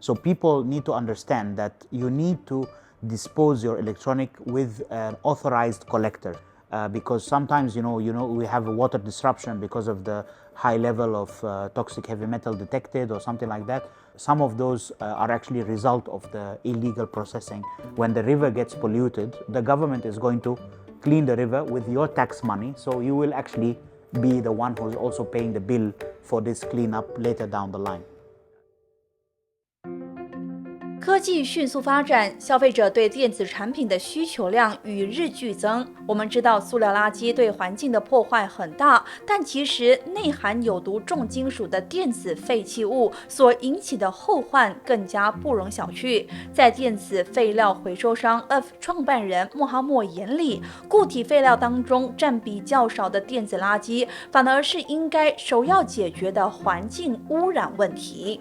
So people need to understand that you need to dispose your electronic with an authorized collector. Because sometimes, we have a water disruption because of the high level of toxic heavy metal detected or something like that. Some of those are actually a result of the illegal processing. When the river gets polluted, the government is going to clean the river with your tax money, so you will actually be the one who's also paying the bill for this cleanup later down the line. 科技迅速发展，消费者对电子产品的需求量与日俱增。我们知道塑料垃圾对环境的破坏很大，但其实内含有毒重金属的电子废弃物所引起的后患更加不容小觑。在电子废料回收商 ERTH 创办人穆哈默眼里，固体废料当中占比较少的电子垃圾，反而是应该首要解决的环境污染问题。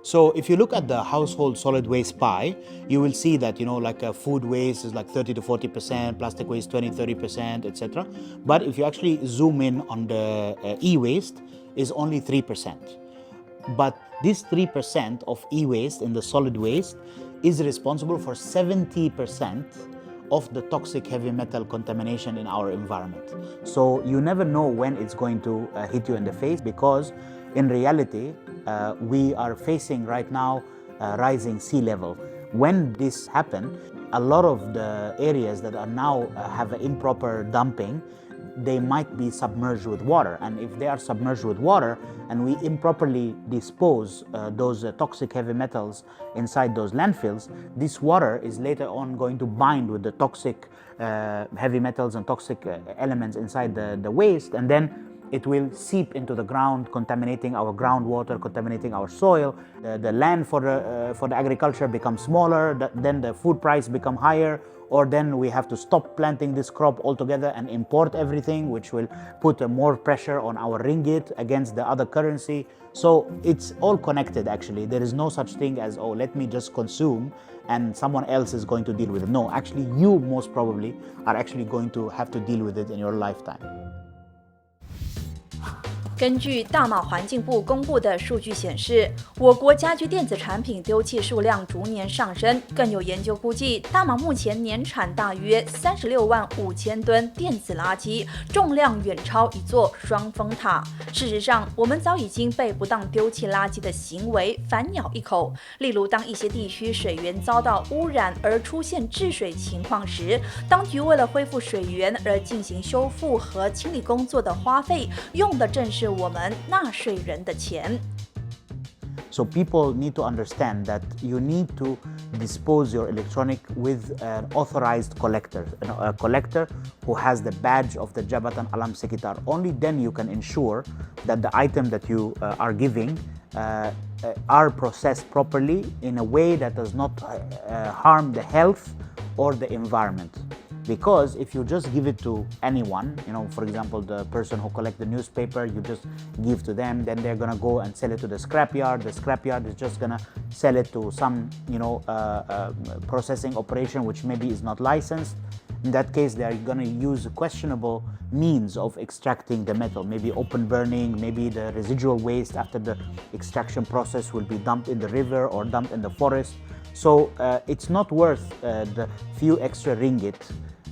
So if you look at the household solid waste pie, you will see that, food waste is like 30 to 40%, plastic waste 20, 30%, etc. But if you actually zoom in on the e-waste, is only 3%. But this 3% of e-waste in the solid waste is responsible for 70% of the toxic heavy metal contamination in our environment. So you never know when it's going to hit you in the face, because in reality, we are facing right now rising sea level. When this happened, a lot of the areas that are now have improper dumping, they might be submerged with water. And if they are submerged with water and we improperly dispose those toxic heavy metals inside those landfills, this water is later on going to bind with the toxic heavy metals and toxic elements inside the waste, and then it will seep into the ground, contaminating our groundwater, contaminating our soil. The land for the agriculture becomes smaller, then the food price become higher, or then we have to stop planting this crop altogether and import everything, which will put more pressure on our ringgit against the other currency. So it's all connected actually. There is no such thing as, oh, let me just consume and someone else is going to deal with it. No, actually you most probably are actually going to have to deal with it in your lifetime. 根据大马环境部公布的数据显示，我国家居电子产品丢弃数量逐年上升。更有研究估计，大马目前年产大约36万5千吨电子垃圾，重量远超一座双峰塔。事实上，我们早已经被不当丢弃垃圾的行为反咬一口。例如，当一些地区水源遭到污染而出现治水情况时，当局为了恢复水源而进行修复和清理工作的花费，用的正是我们纳税人的钱。 So people need to understand that you need to dispose your electronic with an authorized collector, a collector who has the badge of the Jabatan Alam Sekitar. Only then you can ensure that the item that you are giving are processed properly in a way that does not harm the health or the environment. Because if you just give it to anyone, for example, the person who collects the newspaper, you just give to them, then they're gonna go and sell it to the scrapyard. The scrapyard is just gonna sell it to some, processing operation which maybe is not licensed. In that case, they are gonna use questionable means of extracting the metal, maybe open burning, maybe the residual waste after the extraction process will be dumped in the river or dumped in the forest. So it's not worth the few extra ringgit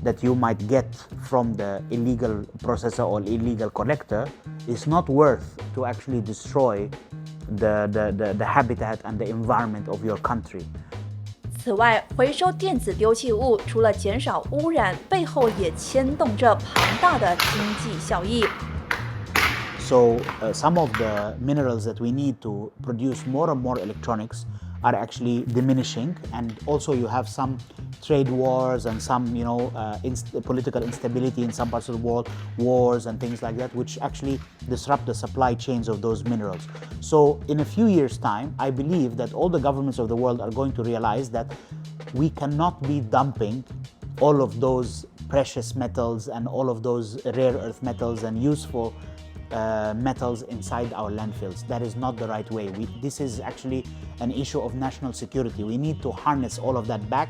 that you might get from the illegal processor or illegal collector. Is not worth to actually destroy the habitat and the environment of your country. 此外，回收电子丢弃物除了减少污染，背后也牵动着庞大的经济效益。 So some of the minerals that we need to produce more and more electronics are actually diminishing, and also you have some trade wars and some political instability in some parts of the world, wars and things like that, which actually disrupt the supply chains of those minerals. So in a few years' time, I believe that all the governments of the world are going to realize that we cannot be dumping all of those precious metals and all of those rare earth metals and useful metals inside our landfills. That is not the right way. This is actually an issue of national security. We need to harness all of that back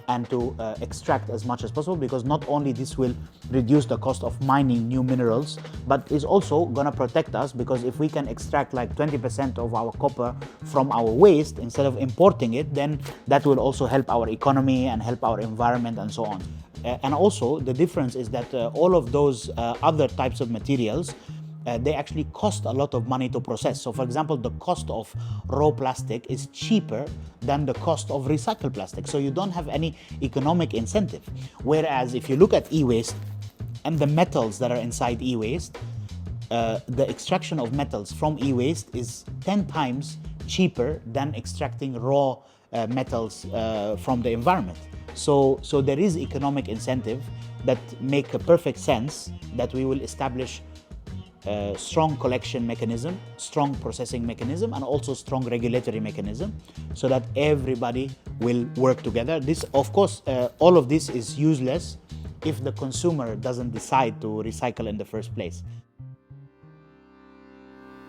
and to extract as much as possible, because not only this will reduce the cost of mining new minerals, but is also gonna protect us, because if we can extract like 20% of our copper from our waste instead of importing it, then that will also help our economy and help our environment and so on. And also the difference is that all of those other types of materials, they actually cost a lot of money to process. So for example, the cost of raw plastic is cheaper than the cost of recycled plastic. So you don't have any economic incentive. Whereas if you look at e-waste and the metals that are inside e-waste, the extraction of metals from e-waste is 10 times cheaper than extracting raw metals from the environment. So there is economic incentive that make a perfect sense that we will establish strong collection mechanism, strong processing mechanism, and also strong regulatory mechanism, so that everybody will work together. This, of course, all of this is useless if the consumer doesn't decide to recycle in the first place.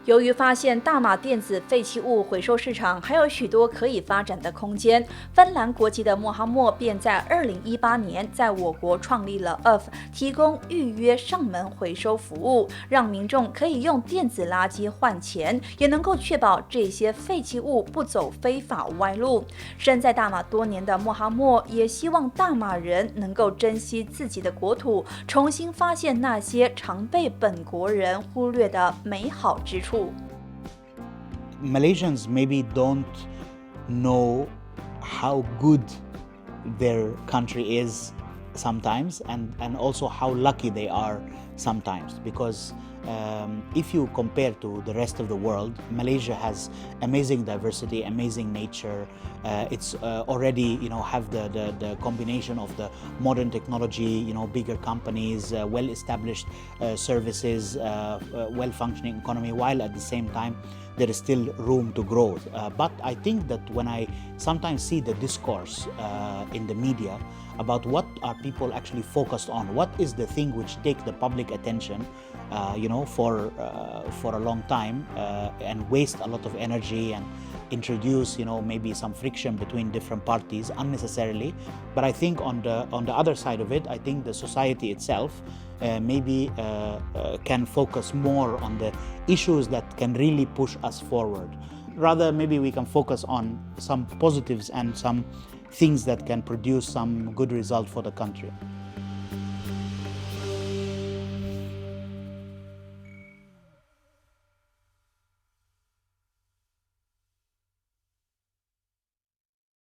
由于发现大马电子废弃物回收市场还有许多可以发展的空间，芬兰国籍的穆哈默便在2018年在我国创立了 ERTH， 提供预约上门回收服务，让民众可以用电子垃圾换钱，也能够确保这些废弃物不走非法歪路。身在大马多年的穆哈默也希望大马人能够珍惜自己的国土，重新发现那些常被本国人忽略的美好之处。Malaysians maybe don't know how good their country is sometimes, and also how lucky they are sometimes, because if you compare to the rest of the world, Malaysia has amazing diversity, amazing nature. It's already, have the combination of the modern technology, bigger companies, well-established services, well-functioning economy, while at the same time there is still room to grow. But I think that when I sometimes see the discourse in the media about what are people actually focused on, what is the thing which take the public attention, for a long time, and waste a lot of energy and introduce, maybe some friction between different parties unnecessarily. But I think on the other side of it, I think the society itself maybe can focus more on the issues that can really push us forward. Rather, maybe we can focus on some positives and some things that can produce some good result for the country.